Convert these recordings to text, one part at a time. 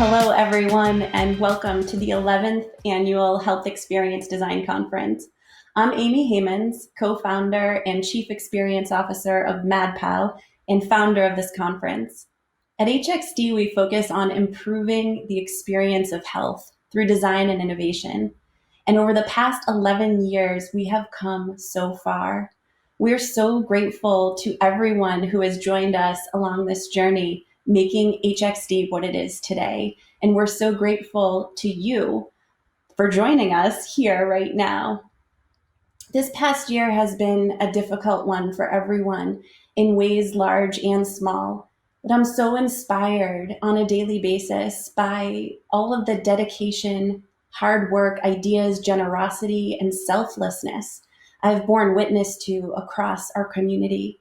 Hello, everyone, and welcome to the 11th Annual Health Experience Design Conference. I'm Amy Heymans, co-founder and Chief Experience Officer of MadPow and founder of this conference. At HXD, we focus on improving the experience of health through design and innovation. And over the past 11 years, we have come so far. We're so grateful to everyone who has joined us along this journey, making HXD what it is today. And we're so grateful to you for joining us here right now. This past year has been a difficult one for everyone in ways large and small. But I'm so inspired on a daily basis by all of the dedication, hard work, ideas, generosity, and selflessness I've borne witness to across our community.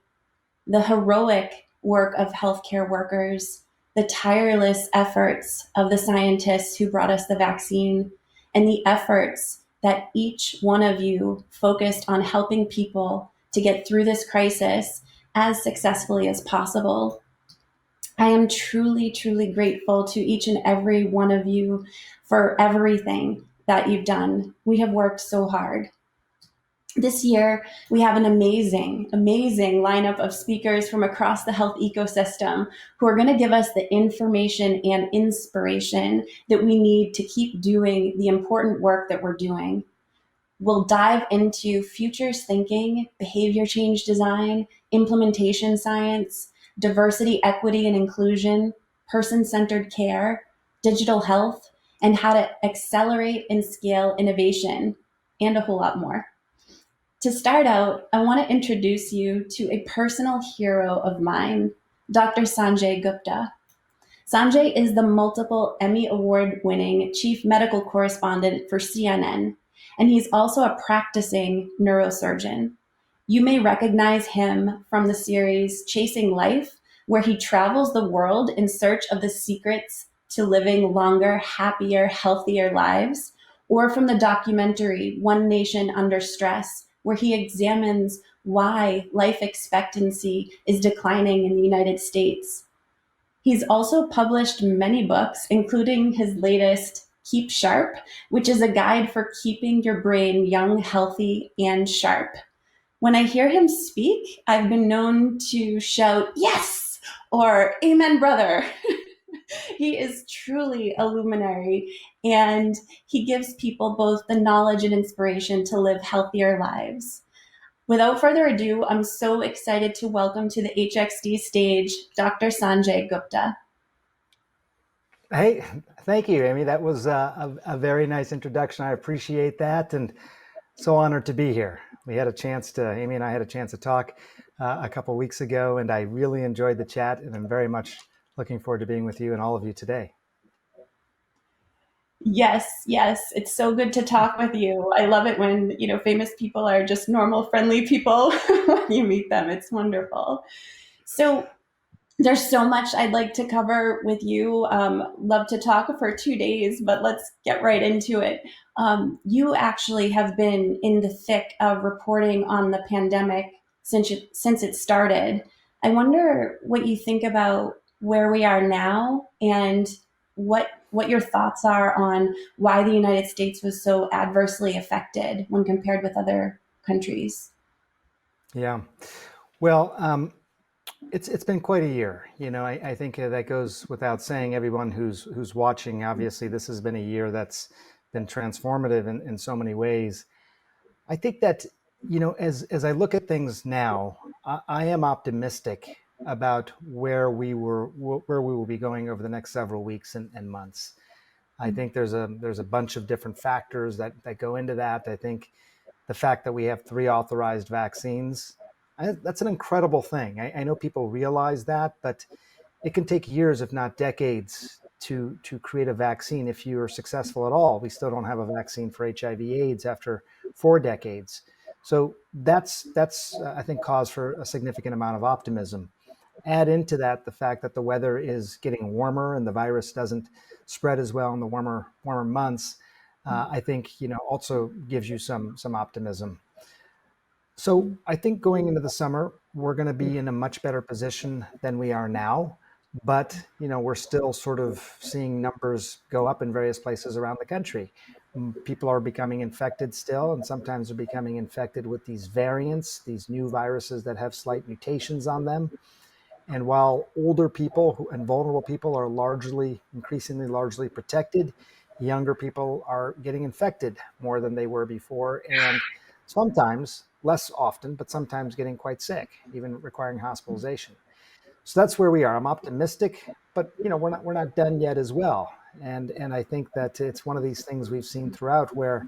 The heroic work of healthcare workers, the tireless efforts of the scientists who brought us the vaccine, and the efforts that each one of you focused on helping people to get through this crisis as successfully as possible. I am truly, truly grateful to each and every one of you for everything that you've done. We have worked so hard. This year, we have an amazing lineup of speakers from across the health ecosystem who are going to give us the information and inspiration that we need to keep doing the important work that we're doing. We'll dive into futures thinking, behavior change design, implementation science, diversity, equity, and inclusion, person-centered care, digital health, and how to accelerate and scale innovation, and a whole lot more. To start out, I want to introduce you to a personal hero of mine, Dr. Sanjay Gupta. Sanjay is the multiple Emmy Award winning Chief Medical Correspondent for CNN, and he's also a practicing neurosurgeon. You may recognize him from the series Chasing Life, where he travels the world in search of the secrets to living longer, happier, healthier lives, or from the documentary One Nation Under Stress, where he examines why life expectancy is declining in the United States. He's also published many books, including his latest, Keep Sharp, which is a guide for keeping your brain young, healthy, and sharp. When I hear him speak, I've been known to shout, "Yes!" or "Amen, brother." He is truly a luminary, and he gives people both the knowledge and inspiration to live healthier lives. Without further ado, I'm so excited to welcome to the HXD stage Dr. Sanjay Gupta. Hey, thank you, Amy. That was a very nice introduction. I appreciate that, and so honored to be here. Amy and I had a chance to talk a couple weeks ago, and I really enjoyed the chat, and I'm very much looking forward to being with you and all of you today. Yes, it's so good to talk with you. I love it when, famous people are just normal, friendly people when you meet them. It's wonderful. So there's so much I'd like to cover with you. Love to talk for 2 days, but let's get right into it. You actually have been in the thick of reporting on the pandemic since it started. I wonder what you think about where we are now and what your thoughts are on why the United States was so adversely affected when compared with other countries. Yeah, well, it's been quite a year. I think that goes without saying. Everyone who's watching, obviously, this has been a year that's been transformative in so many ways. I think that, as I look at things now, I am optimistic about where we will be going over the next several weeks and months. I think there's a bunch of different factors that go into that. I think the fact that we have 3 authorized vaccines, that's an incredible thing. I know people realize that, but it can take years, if not decades, to create a vaccine. If you are successful at all, we still don't have a vaccine for HIV/AIDS after 4 decades. So that's I think cause for a significant amount of optimism. Add into that the fact that the weather is getting warmer and the virus doesn't spread as well in the warmer months. I think also gives you some optimism. So I think going into the summer, we're going to be in a much better position than we are now. But we're still sort of seeing numbers go up in various places around the country. People are becoming infected still, and sometimes they're becoming infected with these variants, these new viruses that have slight mutations on them. And while older people and vulnerable people are increasingly largely protected, younger people are getting infected more than they were before, and sometimes, less often, but sometimes getting quite sick, even requiring hospitalization. So that's where we are. I'm optimistic, but we're not done yet as well. And I think that it's one of these things we've seen throughout where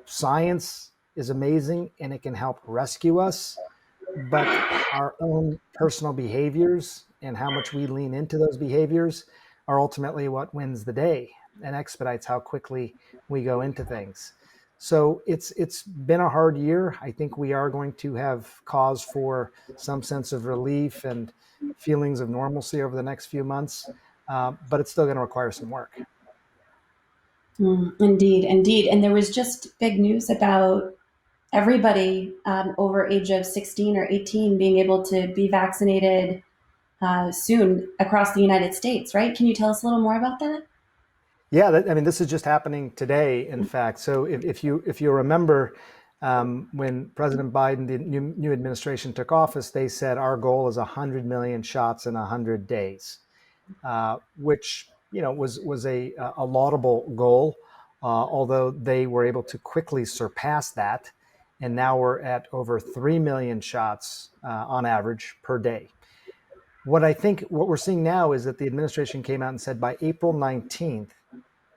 science is amazing and it can help rescue us, but our own personal behaviors and how much we lean into those behaviors are ultimately what wins the day and expedites how quickly we go into things. So it's been a hard year. I think we are going to have cause for some sense of relief and feelings of normalcy over the next few months, but it's still going to require some work. Indeed, indeed. And there was just big news about everybody over age of 16 or 18 being able to be vaccinated soon across the United States, right? Can you tell us a little more about that? Yeah, I mean, this is just happening today, in fact. So if you remember, when President Biden, the new administration took office, they said our goal is 100 million shots in 100 days, which was a laudable goal, although they were able to quickly surpass that, and now we're at over 3 million shots on average per day. What we're seeing now is that the administration came out and said by April 19th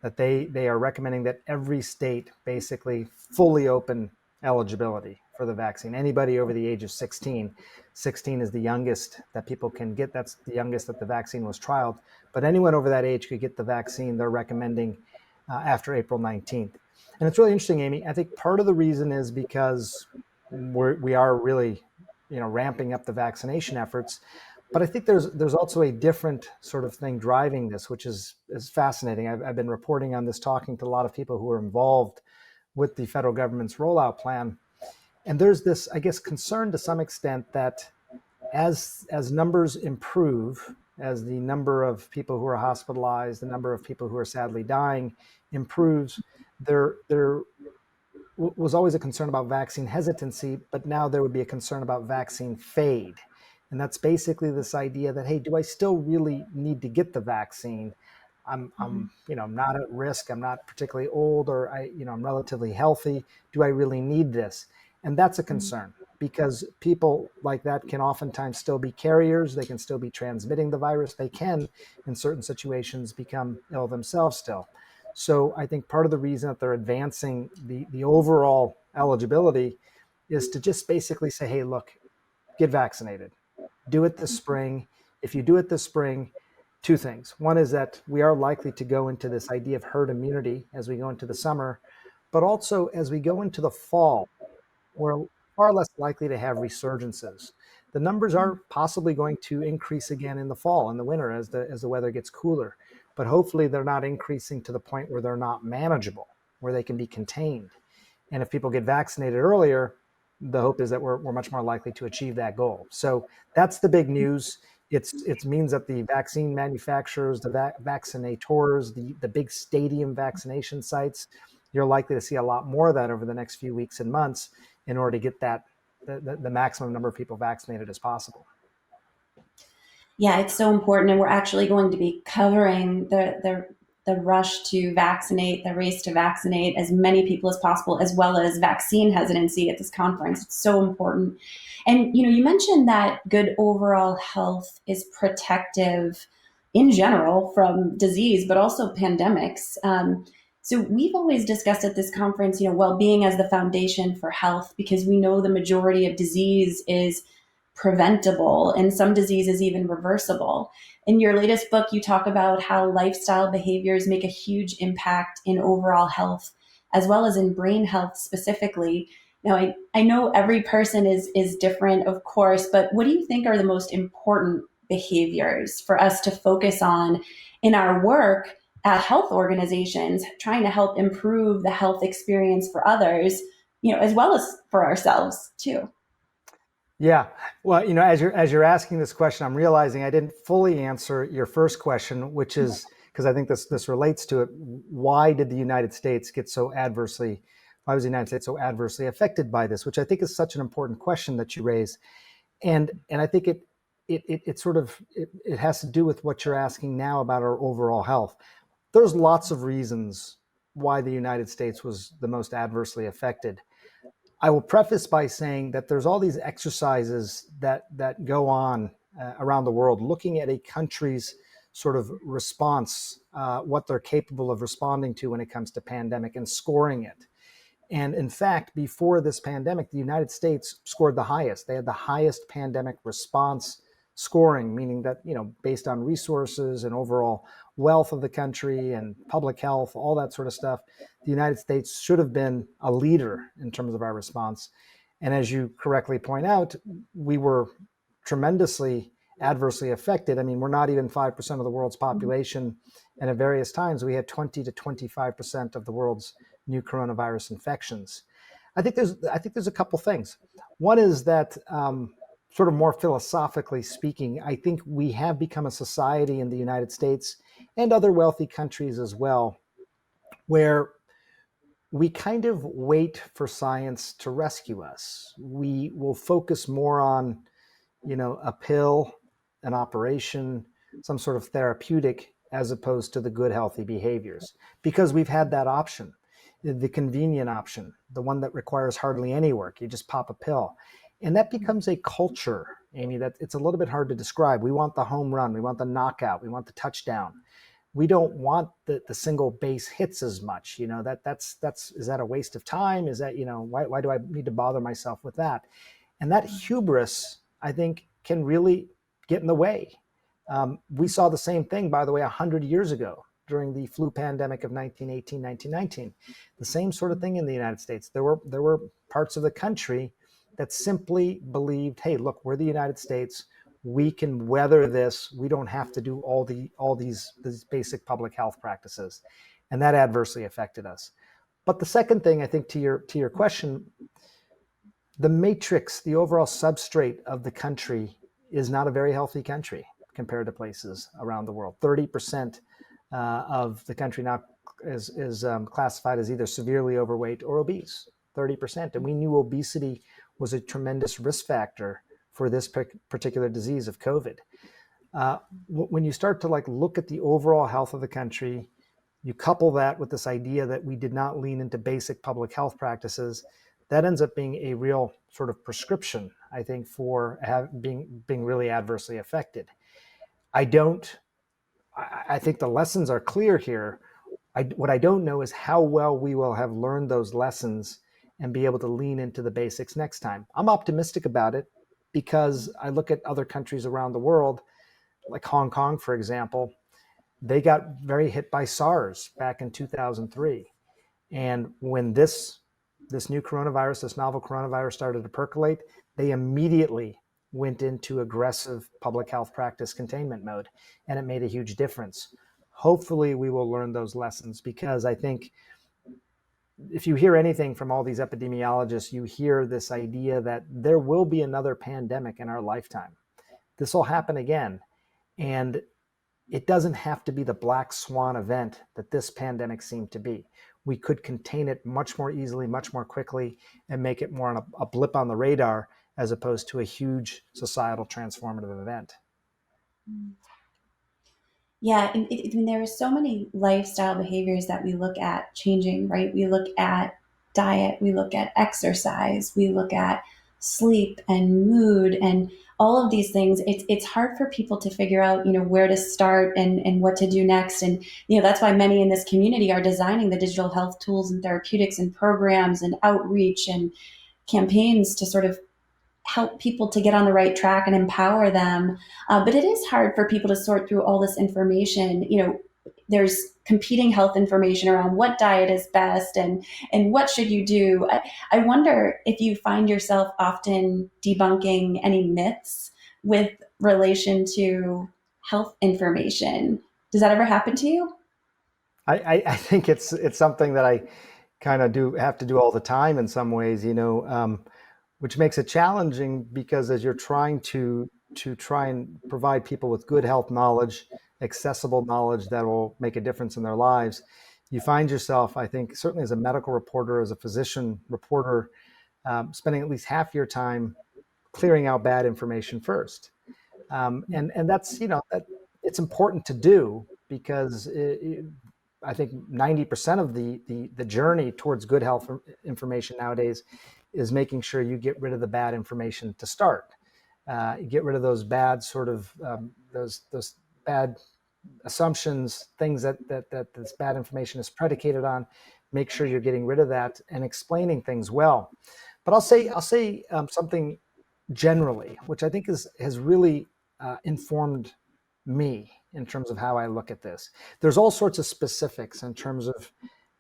that they are recommending that every state basically fully open eligibility for the vaccine. Anybody over the age of 16, 16 is the youngest that people can get. That's the youngest that the vaccine was trialed. But anyone over that age could get the vaccine. They're recommending after April 19th. And it's really interesting, Amy. I think part of the reason is because we are really, ramping up the vaccination efforts. But I think there's also a different sort of thing driving this, which is fascinating. I've been reporting on this, talking to a lot of people who are involved with the federal government's rollout plan, and there's this, I guess, concern to some extent that as numbers improve, as the number of people who are hospitalized, the number of people who are sadly dying improves, there was always a concern about vaccine hesitancy, but now there would be a concern about vaccine fade. And that's basically this idea that, hey, do I still really need to get the vaccine? I'm not at risk. I'm not particularly old, or I'm relatively healthy. Do I really need this? And that's a concern because people like that can oftentimes still be carriers. They can still be transmitting the virus. They can, in certain situations, become ill themselves still. So I think part of the reason that they're advancing the overall eligibility is to just basically say, hey, look, get vaccinated. Do it this spring. If you do it this spring, two things. One is that we are likely to go into this idea of herd immunity as we go into the summer, but also as we go into the fall, we're far less likely to have resurgences. The numbers are possibly going to increase again in the fall and the winter as the weather gets cooler, but hopefully they're not increasing to the point where they're not manageable, where they can be contained. And if people get vaccinated earlier, the hope is that we're much more likely to achieve that goal. So that's the big news. It means that the vaccine manufacturers, the vaccinators, the big stadium vaccination sites, you're likely to see a lot more of that over the next few weeks and months in order to get the maximum number of people vaccinated as possible. Yeah, it's so important, and we're actually going to be covering the rush to vaccinate, the race to vaccinate as many people as possible, as well as vaccine hesitancy at this conference. It's so important. And you mentioned that good overall health is protective in general from disease, but also pandemics. So we've always discussed at this conference, well-being as the foundation for health, because we know the majority of disease is preventable and some diseases even reversible. In your latest book, you talk about how lifestyle behaviors make a huge impact in overall health, as well as in brain health specifically. Now, I know every person is different, of course, but what do you think are the most important behaviors for us to focus on in our work at health organizations, trying to help improve the health experience for others, as well as for ourselves too? Yeah. Well, as you're asking this question, I'm realizing I didn't fully answer your first question, which is because I think this relates to it. Why did the United States get so adversely? Why was the United States so adversely affected by this? Which I think is such an important question that you raise, and I think it sort of it has to do with what you're asking now about our overall health. There's lots of reasons why the United States was the most adversely affected. I will preface by saying that there's all these exercises that go on around the world, looking at a country's sort of response, what they're capable of responding to when it comes to pandemic, and scoring it. And in fact, before this pandemic, the United States scored the highest. They had the highest pandemic response scoring, meaning that, based on resources and overall wealth of the country and public health, all that sort of stuff, the United States should have been a leader in terms of our response. And as you correctly point out, we were tremendously adversely affected. I mean, we're not even 5% of the world's population. And at various times, we had 20 to 25% of the world's new coronavirus infections. I think there's a couple things. One is that, sort of more philosophically speaking, I think we have become a society in the United States and other wealthy countries as well, where we kind of wait for science to rescue us. We will focus more on, a pill, an operation, some sort of therapeutic, as opposed to the good, healthy behaviors, because we've had that option, the convenient option, the one that requires hardly any work. You just pop a pill. And that becomes a culture, Amy, that it's a little bit hard to describe. We want the home run, we want the knockout, we want the touchdown. We don't want the single base hits as much. That's is that a waste of time? Is that, why do I need to bother myself with that? And that hubris, I think, can really get in the way. We saw the same thing, by the way, 100 years ago during the flu pandemic of 1918, 1919. The same sort of thing in the United States. There were parts of the country that simply believed, hey, look, we're the United States. We can weather this. We don't have to do all these basic public health practices. And that adversely affected us. But the second thing, I think, to your question, the matrix, the overall substrate of the country is not a very healthy country compared to places around the world. 30% of the country now is classified as either severely overweight or obese. 30%. And we knew obesity was a tremendous risk factor for this particular disease of COVID. When you start to look at the overall health of the country, you couple that with this idea that we did not lean into basic public health practices, that ends up being a real sort of prescription, I think, for being really adversely affected. I don't. I think the lessons are clear here. What I don't know is how well we will have learned those lessons and be able to lean into the basics next time. I'm optimistic about it because I look at other countries around the world, like Hong Kong, for example. They got very hit by SARS back in 2003. And when this new coronavirus, this novel coronavirus started to percolate, they immediately went into aggressive public health practice containment mode, and it made a huge difference. Hopefully we will learn those lessons, because I think if you hear anything from all these epidemiologists, you hear this idea that there will be another pandemic in our lifetime. This will happen again. And it doesn't have to be the black swan event that this pandemic seemed to be. We could contain it much more easily, much more quickly, and make it more a blip on the radar as opposed to a huge societal transformative event. Yeah, and I mean, there are so many lifestyle behaviors that we look at changing, right? We look at diet, we look at exercise, we look at sleep and mood and all of these things. It's hard for people to figure out, where to start and what to do next. And, that's why many in this community are designing the digital health tools and therapeutics and programs and outreach and campaigns to sort of help people to get on the right track and empower them. But it is hard for people to sort through all this information. There's competing health information around what diet is best and what should you do. I wonder if you find yourself often debunking any myths with relation to health information. Does that ever happen to you? I think it's something that I kind of do have to do all the time in some ways. which makes it challenging because as you're trying to try and provide people with good health knowledge, accessible knowledge that will make a difference in their lives, you find yourself, I think, certainly as a medical reporter, as a physician reporter, spending at least half your time clearing out bad information first. And that's, that it's important to do because I think 90% of the journey towards good health information nowadays is making sure you get rid of the bad information to start. You get rid of those bad sort of those bad assumptions, things that this bad information is predicated on. Make sure you're getting rid of that and explaining things well. But I'll say something generally, which I think has really informed me in terms of how I look at this. There's all sorts of specifics in terms of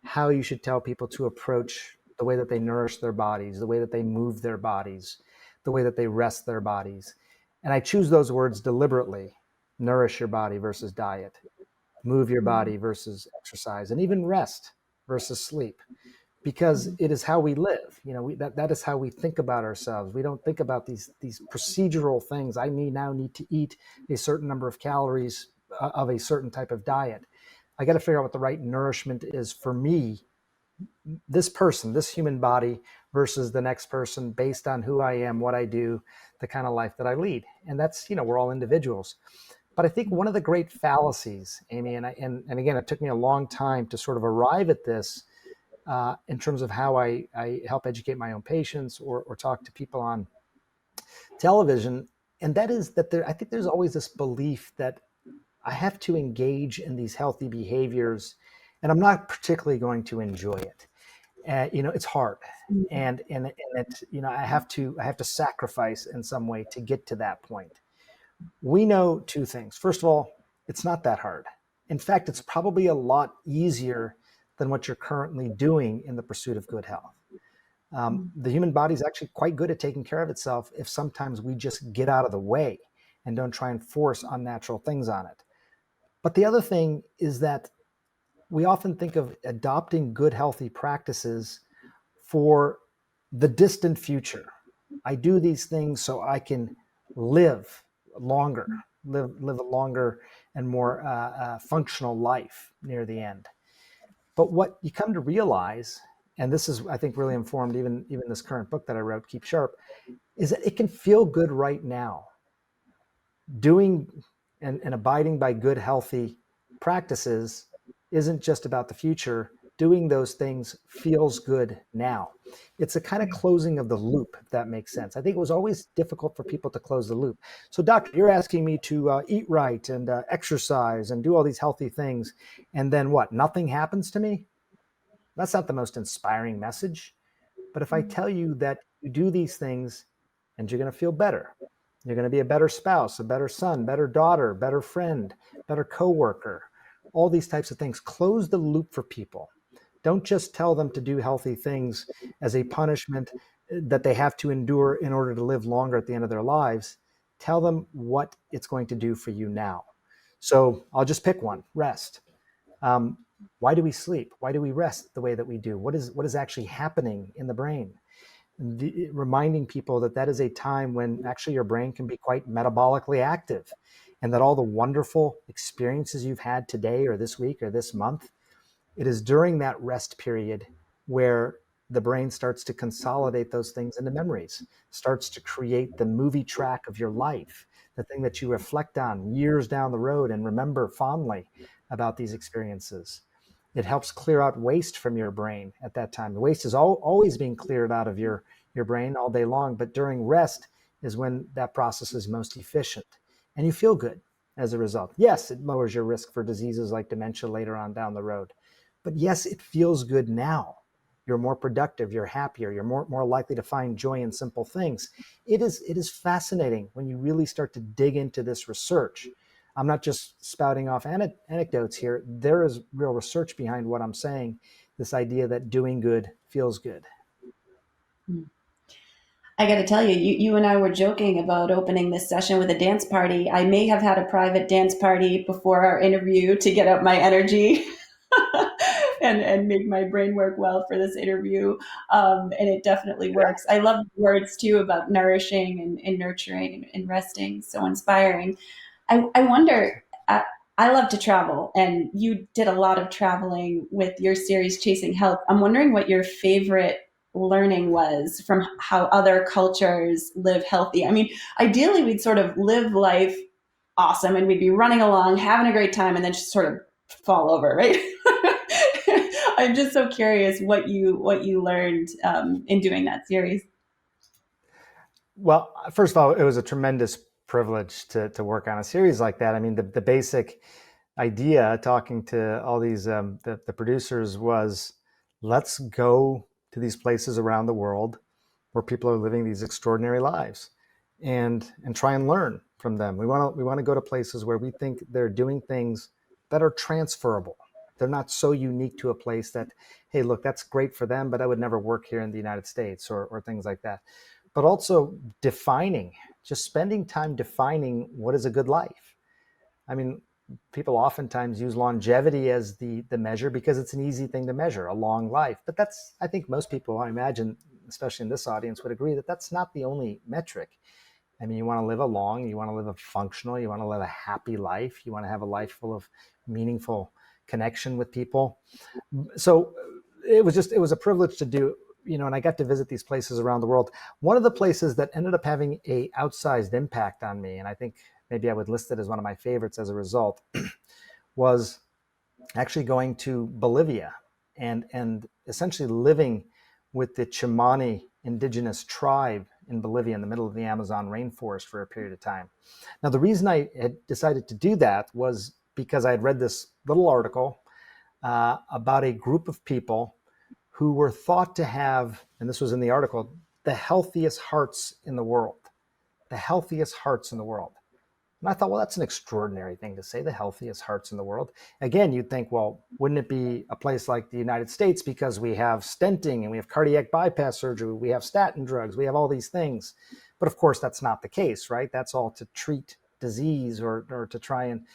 how you should tell people to approach the way that they nourish their bodies, the way that they move their bodies, the way that they rest their bodies. And I choose those words deliberately: nourish your body versus diet, move your body versus exercise, and even rest versus sleep, because it is how we live. That is how we think about ourselves. We don't think about these procedural things. I now need to eat a certain number of calories of a certain type of diet. I got to figure out what the right nourishment is for me, this person, this human body, versus the next person, based on who I am, what I do, the kind of life that I lead. And that's, we're all individuals. But I think one of the great fallacies, Amy, and again, it took me a long time to sort of arrive at this, in terms of how I help educate my own patients or talk to people on television. And that is that I think there's always this belief that I have to engage in these healthy behaviors and I'm not particularly going to enjoy it. It's hard. And it, I have to sacrifice in some way to get to that point. We know two things. First of all, it's not that hard. In fact, it's probably a lot easier than what you're currently doing in the pursuit of good health. The human body is actually quite good at taking care of itself if sometimes we just get out of the way and don't try and force unnatural things on it. But the other thing is that we often think of adopting good, healthy practices for the distant future. I do these things so I can live longer, live a longer and more functional life near the end. But what you come to realize, and this is, I think, really informed even this current book that I wrote, Keep Sharp, is that it can feel good right now. Doing and abiding by good, healthy practices isn't just about the future. Doing those things feels good now. It's a kind of closing of the loop, if that makes sense. I think it was always difficult for people to close the loop. So, doctor, you're asking me to eat right and exercise and do all these healthy things. And then what? Nothing happens to me? That's not the most inspiring message. But if I tell you that you do these things and you're going to feel better, you're going to be a better spouse, a better son, better daughter, better friend, better coworker, all these types of things, close the loop for people. Don't just tell them to do healthy things as a punishment that they have to endure in order to live longer at the end of their lives. Tell them what it's going to do for you now. So I'll just pick one: rest. Why do we sleep? Why do we rest the way that we do? What is actually happening in the brain? Reminding people that is a time when actually your brain can be quite metabolically active, and that all the wonderful experiences you've had today or this week or this month, it is during that rest period where the brain starts to consolidate those things into memories, starts to create the movie track of your life, the thing that you reflect on years down the road and remember fondly about these experiences. It helps clear out waste from your brain at that time. The waste is always being cleared out of your brain all day long, but during rest is when that process is most efficient. And you feel good as a result. Yes, it lowers your risk for diseases like dementia later on down the road. But yes, it feels good now. You're more productive, you're happier, you're more likely to find joy in simple things. It is fascinating when you really start to dig into this research. I'm not just spouting off anecdotes here. There is real research behind what I'm saying, this idea that doing good feels good. I got to tell you, you and I were joking about opening this session with a dance party. I may have had a private dance party before our interview to get up my energy and make my brain work well for this interview. And it definitely works. I love the words too about nourishing and nurturing and resting. So inspiring. I wonder, I love to travel, and you did a lot of traveling with your series, Chasing Health. I'm wondering what your favorite learning was from how other cultures live healthy. I mean, ideally, we'd sort of live life awesome and we'd be running along, having a great time, and then just sort of fall over, right? I'm just so curious what you learned in doing that series. Well, first of all, it was a tremendous privilege to work on a series like that. I mean, the basic idea, talking to all these the producers, was let's go to these places around the world where people are living these extraordinary lives, and try and learn from them. We want to go to places where we think they're doing things that are transferable. They're not so unique to a place that, hey, look, that's great for them, but I would never work here in the United States, or things like that. But also defining, just spending time defining what is a good life. I mean, people oftentimes use longevity as the measure because it's an easy thing to measure, a long life. But that's, I think most people, I imagine, especially in this audience, would agree that that's not the only metric. I mean, you want to live a long, you want to live a functional, you want to live a happy life, you want to have a life full of meaningful connection with people. So it was a privilege to do, and I got to visit these places around the world. One of the places that ended up having a outsized impact on me, and I think maybe I would list it as one of my favorites as a result, was actually going to Bolivia and essentially living with the Chimani indigenous tribe in Bolivia in the middle of the Amazon rainforest for a period of time. Now, the reason I had decided to do that was because I had read this little article about a group of people who were thought to have, and this was in the article, the healthiest hearts in the world. The healthiest hearts in the world. And I thought, well, that's an extraordinary thing to say, the healthiest hearts in the world. Again, you'd think, well, wouldn't it be a place like the United States because we have stenting and we have cardiac bypass surgery, we have statin drugs, we have all these things. But of course, that's not the case, right? That's all to treat disease or to try and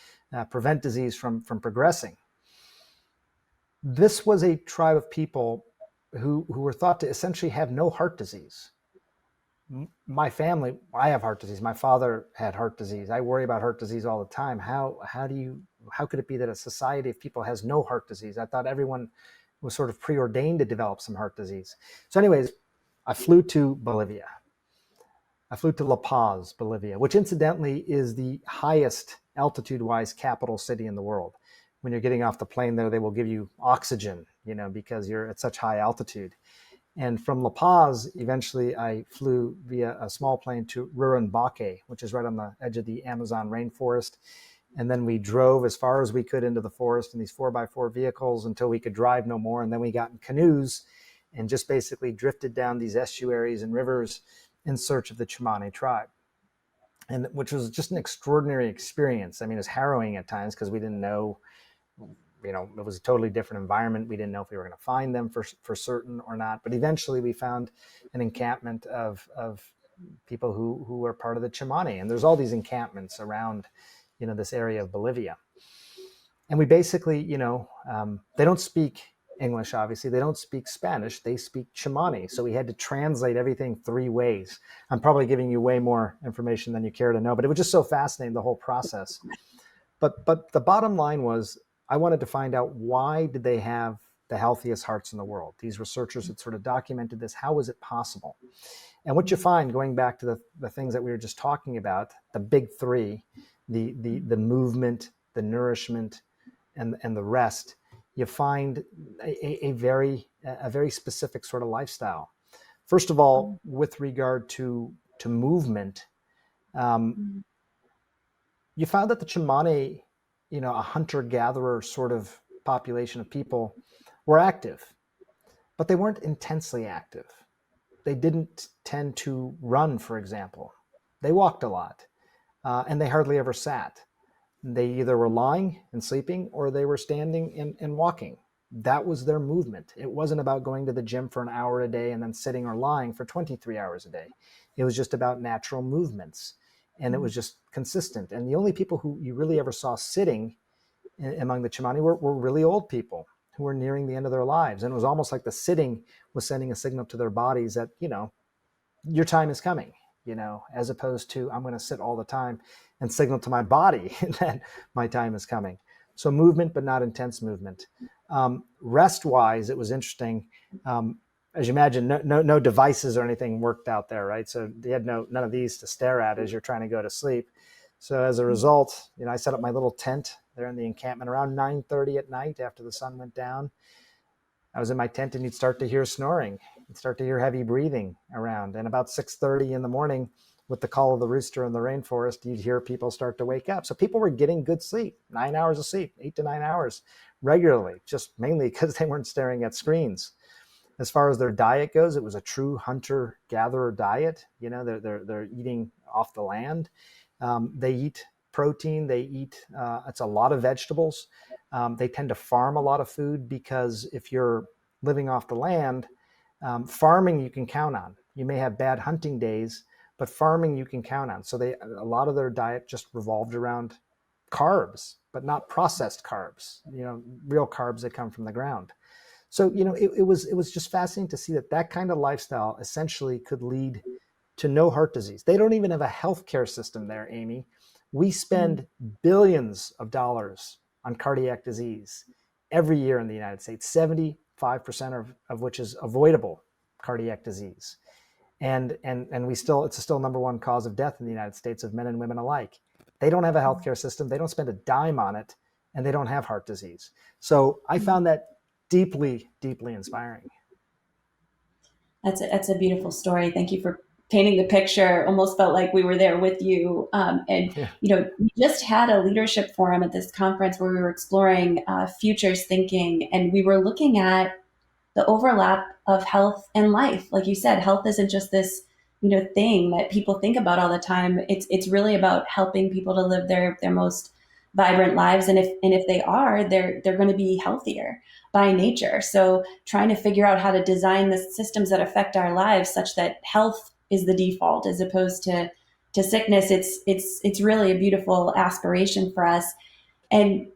prevent disease from progressing. This was a tribe of people who were thought to essentially have no heart disease. My family, I have heart disease. My father had heart disease. I worry about heart disease all the time. How could it be that a society of people has no heart disease? I thought everyone was sort of preordained to develop some heart disease. So anyways, I flew to Bolivia. I flew to La Paz, Bolivia, which incidentally is the highest altitude-wise capital city in the world. When you're getting off the plane there, they will give you oxygen, because you're at such high altitude. And from La Paz, eventually I flew via a small plane to Rurrenabaque, which is right on the edge of the Amazon rainforest. And then we drove as far as we could into the forest in these 4x4 vehicles until we could drive no more. And then we got in canoes and just basically drifted down these estuaries and rivers in search of the Chimani tribe. And which was just an extraordinary experience. I mean, it was harrowing at times because we didn't know, it was a totally different environment. We didn't know if we were going to find them for certain or not. But eventually we found an encampment of people who were part of the Chimani. And there's all these encampments around, this area of Bolivia. And we basically, they don't speak English, obviously. They don't speak Spanish. They speak Chimani. So we had to translate everything 3 ways. I'm probably giving you way more information than you care to know, but it was just so fascinating, the whole process. But the bottom line was, I wanted to find out, why did they have the healthiest hearts in the world? These researchers had sort of documented this. How was it possible? And what you find, going back to the things that we were just talking about, the big 3, the movement, the nourishment, and the rest, you find a very specific sort of lifestyle. First of all, with regard to movement, you found that the Chimani, a hunter-gatherer sort of population of people, were active, but they weren't intensely active. They didn't tend to run, for example. They walked a lot, and they hardly ever sat. They either were lying and sleeping, or they were standing and walking. That was their movement. It wasn't about going to the gym for an hour a day and then sitting or lying for 23 hours a day. It was just about natural movements. And it was just consistent. And the only people who you really ever saw sitting among the Chimani were really old people who were nearing the end of their lives. And it was almost like the sitting was sending a signal to their bodies that, your time is coming, as opposed to I'm going to sit all the time and signal to my body that my time is coming. So movement, but not intense movement. Rest wise, it was interesting. As you imagine, no devices or anything worked out there, right? So you had none of these to stare at as you're trying to go to sleep. So as a result, I set up my little tent there in the encampment around 9:30 at night after the sun went down. I was in my tent and you'd start to hear snoring. You'd start to hear heavy breathing around. And about 6:30 in the morning, with the call of the rooster in the rainforest, you'd hear people start to wake up. So people were getting good sleep, 9 hours of sleep, 8 to 9 hours regularly, just mainly because they weren't staring at screens. As far as their diet goes, it was a true hunter-gatherer diet. They're eating off the land. They eat protein. They eat, it's a lot of vegetables. They tend to farm a lot of food because if you're living off the land, farming you can count on. You may have bad hunting days, but farming you can count on. So a lot of their diet just revolved around carbs, but not processed carbs, real carbs that come from the ground. So, it was just fascinating to see that kind of lifestyle essentially could lead to no heart disease. They don't even have a healthcare system there, Amy. We spend billions of dollars on cardiac disease every year in the United States, 75% of which is avoidable cardiac disease. And it's still number one cause of death in the United States of men and women alike. They don't have a healthcare system. They don't spend a dime on it, and they don't have heart disease. So I found that deeply, deeply inspiring. That's a beautiful story. Thank you for painting the picture. Almost felt like we were there with you. Yeah. We just had a leadership forum at this conference where we were exploring futures thinking, and we were looking at the overlap of health and life. Like you said, health isn't just this, thing that people think about all the time. It's really about helping people to live their most vibrant lives. And if they are, they're going to be healthier by nature. So trying to figure out how to design the systems that affect our lives such that health is the default as opposed to sickness. It's really a beautiful aspiration for us. And,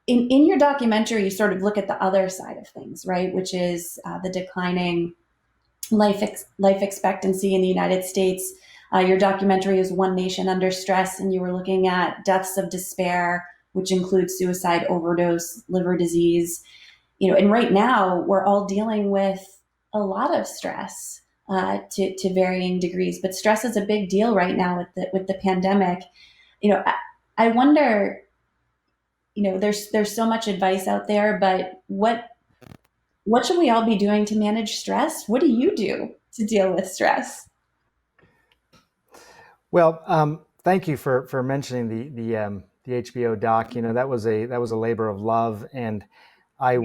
in your documentary, you sort of look at the other side of things, right? Which is the declining life expectancy in the United States. Your documentary is One Nation Under Stress, and you were looking at deaths of despair, which includes suicide, overdose, liver disease. And right now we're all dealing with a lot of stress to varying degrees. But stress is a big deal right now with the pandemic. I wonder. There's so much advice out there, but what should we all be doing to manage stress? What do you do to deal with stress? Well, thank you for mentioning the HBO doc. That was a labor of love, and I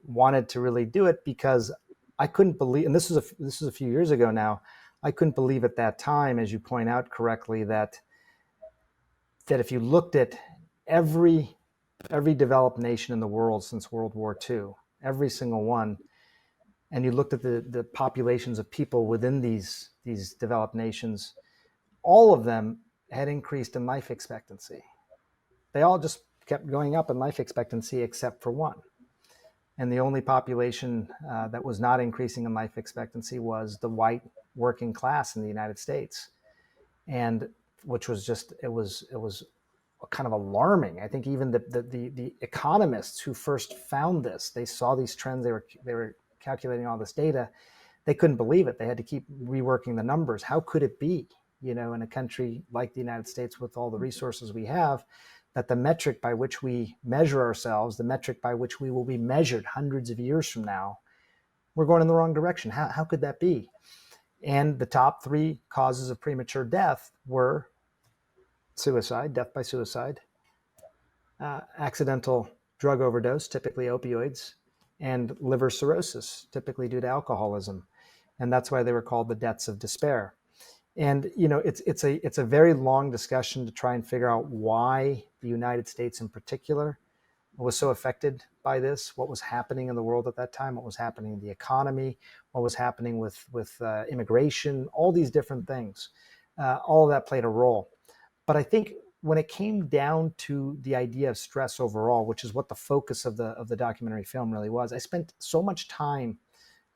wanted to really do it because I couldn't believe, and this is a few years ago now. I couldn't believe at that time, as you point out correctly, that if you looked at every developed nation in the world since World War II, every single one, and you looked at the populations of people within these developed nations, all of them had increased in life expectancy. They all just kept going up in life expectancy except for one. And the only population that was not increasing in life expectancy was the white working class in the United States. And which was just, it was kind of alarming. I think even the economists who first found this, they saw these trends, they were calculating all this data, they couldn't believe it. They had to keep reworking the numbers. How could it be, in a country like the United States with all the resources we have, that the metric by which we measure ourselves, the metric by which we will be measured hundreds of years from now, we're going in the wrong direction. How could that be? And the top three causes of premature death were suicide, death by suicide, accidental drug overdose, typically opioids, and liver cirrhosis, typically due to alcoholism. And that's why they were called the deaths of despair. And it's a very long discussion to try and figure out why the United States in particular was so affected by this, what was happening in the world at that time, what was happening in the economy, what was happening with immigration, all these different things. All of that played a role. But I think when it came down to the idea of stress overall, which is what the focus of the documentary film really was, I spent so much time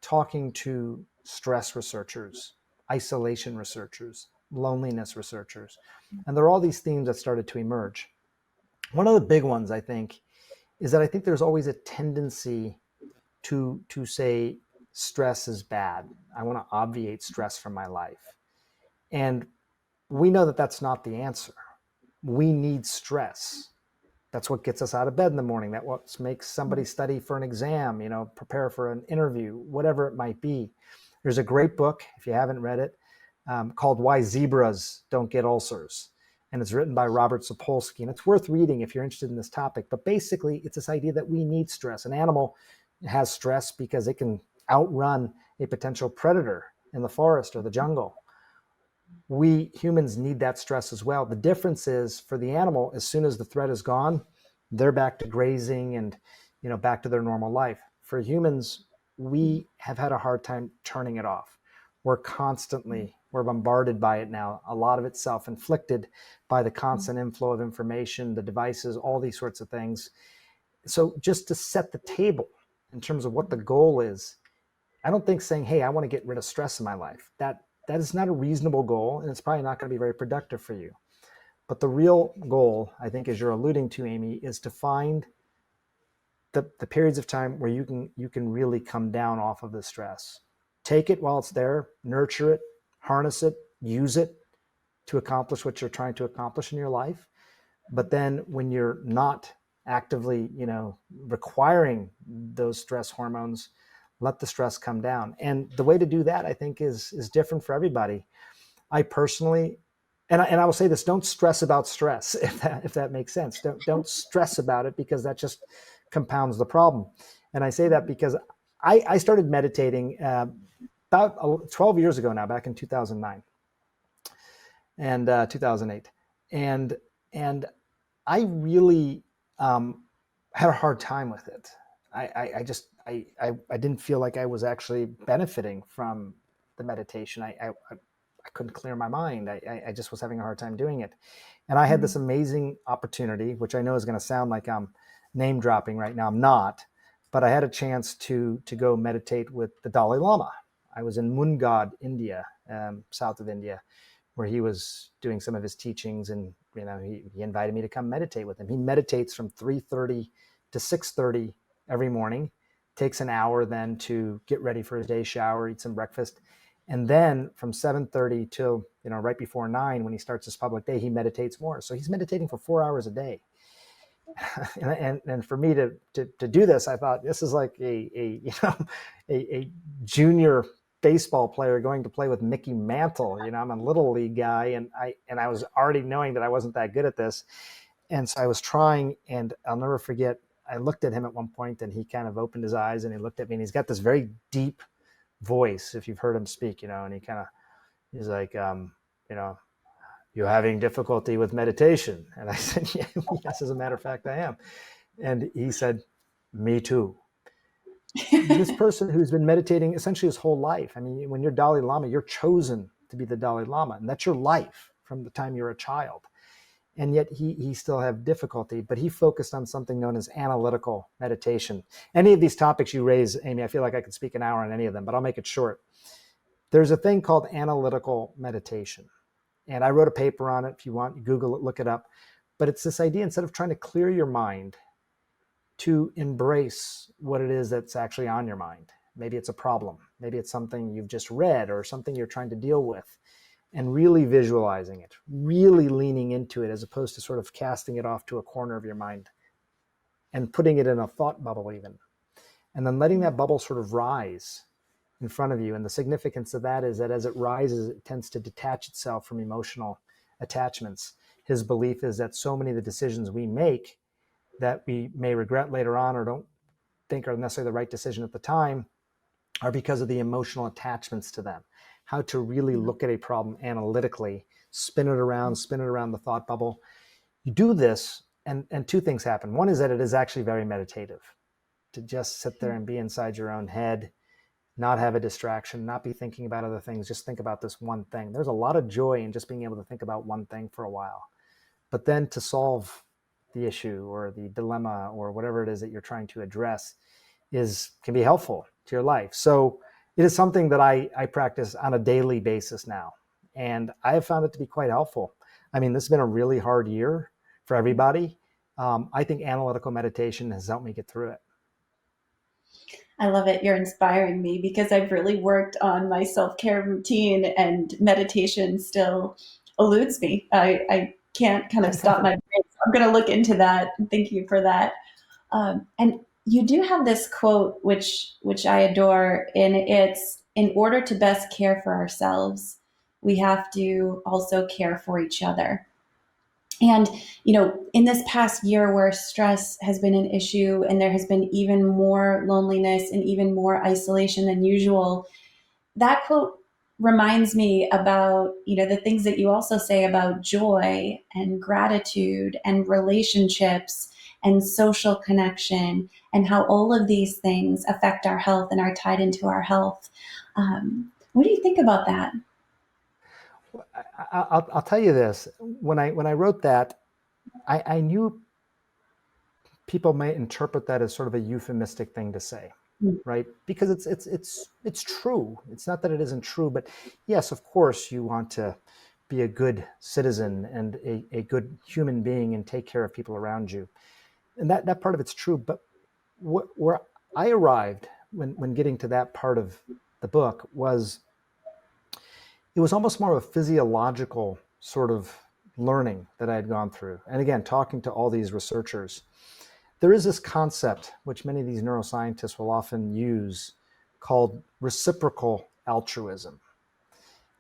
talking to stress researchers, isolation researchers, loneliness researchers, and there are all these themes that started to emerge. One of the big ones, I think, is that I think there's always a tendency to say stress is bad. I want to obviate stress from my life. And we know that that's not the answer. We need stress. That's what gets us out of bed in the morning. That what makes somebody study for an exam, prepare for an interview, whatever it might be. There's a great book, if you haven't read it, called Why Zebras Don't Get Ulcers. And it's written by Robert Sapolsky. And it's worth reading if you're interested in this topic. But basically, it's this idea that we need stress. An animal has stress because it can outrun a potential predator in the forest or the jungle. We humans need that stress as well. The difference is for the animal, as soon as the threat is gone, they're back to grazing and back to their normal life. For humans, we have had a hard time turning it off. We're bombarded by it now. A lot of it's self-inflicted by the constant inflow of information, the devices, all these sorts of things. So just to set the table in terms of what the goal is, I don't think saying, hey, I want to get rid of stress in my life, that is not a reasonable goal, and it's probably not going to be very productive for you. But the real goal, I think, as you're alluding to, Amy, is to find the periods of time where you can really come down off of the stress. Take it while it's there, nurture it, harness it, use it to accomplish what you're trying to accomplish in your life. But then when you're not actively, requiring those stress hormones, let the stress come down. And the way to do that, I think, is different for everybody. I personally, and I will say this, don't stress about stress, if that makes sense. Don't stress about it, because that just compounds the problem. And I say that because I started meditating about 12 years ago now, back in 2009 and 2008. And I really had a hard time with it. I didn't feel like I was actually benefiting from the meditation. I couldn't clear my mind. I just was having a hard time doing it. And I had this amazing opportunity, which I know is going to sound like I'm name dropping right now. I'm not, but I had a chance to go meditate with the Dalai Lama. I was in Mungad, India, south of India, where he was doing some of his teachings, and he invited me to come meditate with him. He meditates from 3:30 to 6:30 every morning, takes an hour then to get ready for his day, shower, eat some breakfast. And then from 7:30 till right before 9, when he starts his public day, he meditates more. So he's meditating for 4 hours a day. and for me to do this, I thought this is like a junior baseball player going to play with Mickey Mantle. I'm a little league guy, and I was already knowing that I wasn't that good at this. And so I was trying, and I'll never forget, I looked at him at one point, and he kind of opened his eyes and he looked at me, and he's got this very deep voice, if you've heard him speak, and he's like, you're having difficulty with meditation. And I said, yeah, yes, as a matter of fact, I am. And he said, me too. This person who's been meditating essentially his whole life. I mean, when you're Dalai Lama, you're chosen to be the Dalai Lama, and that's your life from the time you're a child. And yet he still had difficulty, but he focused on something known as analytical meditation. Any of these topics you raise, Amy, I feel like I could speak an hour on any of them, but I'll make it short. There's a thing called analytical meditation. And I wrote a paper on it. If you want, Google it, look it up. But it's this idea, instead of trying to clear your mind, to embrace what it is that's actually on your mind. Maybe it's a problem. Maybe it's something you've just read or something you're trying to deal with, and really visualizing it, really leaning into it, as opposed to sort of casting it off to a corner of your mind and putting it in a thought bubble even. And then letting that bubble sort of rise in front of you. And the significance of that is that as it rises, it tends to detach itself from emotional attachments. His belief is that so many of the decisions we make that we may regret later on or don't think are necessarily the right decision at the time are because of the emotional attachments to them. How to really look at a problem analytically, spin it around the thought bubble. You do this, and two things happen. One is that it is actually very meditative to just sit there and be inside your own head, not have a distraction, not be thinking about other things, just think about this one thing. There's a lot of joy in just being able to think about one thing for a while. but then to solve the issue or the dilemma or whatever it is that you're trying to address can be helpful to your life. So it is something that I practice on a daily basis now, and I have found it to be quite helpful. I mean, this has been a really hard year for everybody. I think analytical meditation has helped me get through it. I love it. You're inspiring me because I've really worked on my self-care routine, and meditation still eludes me. I can't kind of stop my brain. So I'm going to look into that. Thank you for that. And you do have this quote, which I adore, and it's, "In order to best care for ourselves, we have to also care for each other." And, in this past year where stress has been an issue and there has been even more loneliness and even more isolation than usual, that quote reminds me about, the things that you also say about joy and gratitude and relationships and social connection, and how all of these things affect our health and are tied into our health. What do you think about that? I'll tell you this. When I wrote that, I knew people may interpret that as sort of a euphemistic thing to say, right? Because it's true. It's not that it isn't true, but yes, of course, you want to be a good citizen and a good human being and take care of people around you, and that part of it's true. But where I arrived when getting to that part of the book was, it was almost more of a physiological sort of learning that I had gone through. And again, talking to all these researchers, there is this concept which many of these neuroscientists will often use called reciprocal altruism.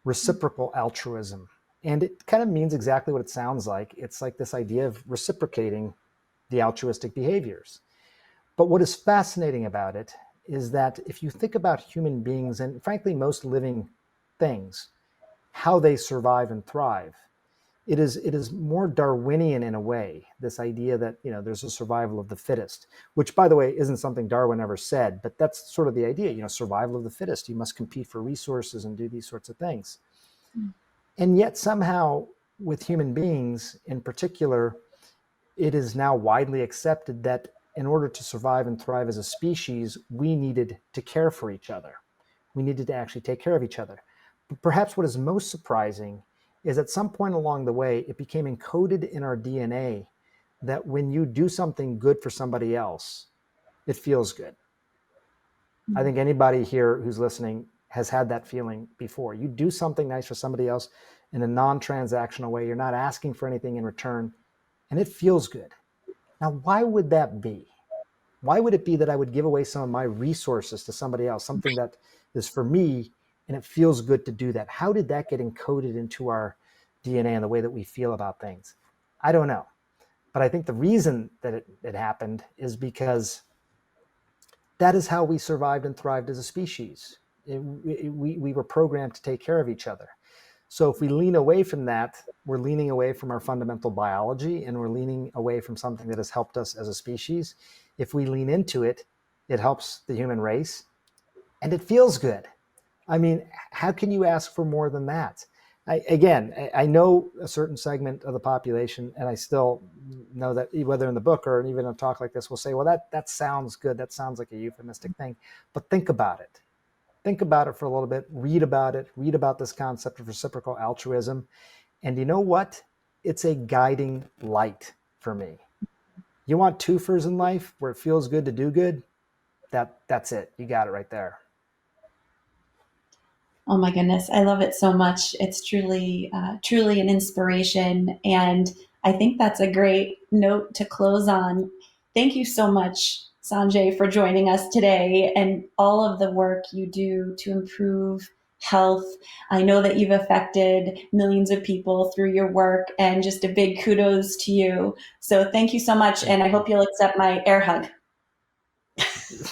Reciprocal altruism. And it kind of means exactly what it sounds like. It's like this idea of reciprocating the altruistic behaviors. But what is fascinating about it is that if you think about human beings, and frankly, most living things, how they survive and thrive, it is more Darwinian in a way, this idea that there's a survival of the fittest, which, by the way, isn't something Darwin ever said, but that's sort of the idea, survival of the fittest. You must compete for resources and do these sorts of things. And yet somehow with human beings in particular, it is now widely accepted that in order to survive and thrive as a species, we needed to care for each other. We needed to actually take care of each other. But perhaps what is most surprising is at some point along the way, it became encoded in our DNA that when you do something good for somebody else, it feels good. I think anybody here who's listening has had that feeling before. You do something nice for somebody else in a non-transactional way. You're not asking for anything in return, and it feels good. Now, why would that be? Why would it be that I would give away some of my resources to somebody else, something that is for me, and it feels good to do that? How did that get encoded into our DNA and the way that we feel about things? I don't know. But I think the reason that it happened is because that is how we survived and thrived as a species. We were programmed to take care of each other. So if we lean away from that, we're leaning away from our fundamental biology, and we're leaning away from something that has helped us as a species. If we lean into it, it helps the human race, and it feels good. I mean, how can you ask for more than that? I know a certain segment of the population, and I still know that whether in the book or even in a talk like this, will say, well, that sounds good. That sounds like a euphemistic thing. But think about it. Think about it for a little bit. Read about it. Read about this concept of reciprocal altruism. And you know what? It's a guiding light for me. You want twofers in life where it feels good to do good? That's it. You got it right there. Oh my goodness, I love it so much. It's truly an inspiration, and I think that's a great note to close on. Thank you so much, Sanjay, for joining us today and all of the work you do to improve health. I know that you've affected millions of people through your work, and just a big kudos to you. So thank you so much, and I hope you'll accept my air hug.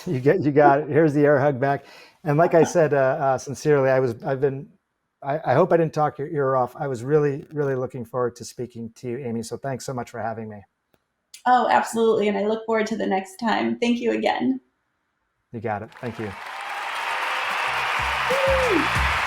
You got it. Here's the air hug back. And like I said, sincerely, I hope I didn't talk your ear off. I was really, really looking forward to speaking to you, Amy. So thanks so much for having me. Oh, absolutely. And I look forward to the next time. Thank you again. You got it. Thank you. Woo!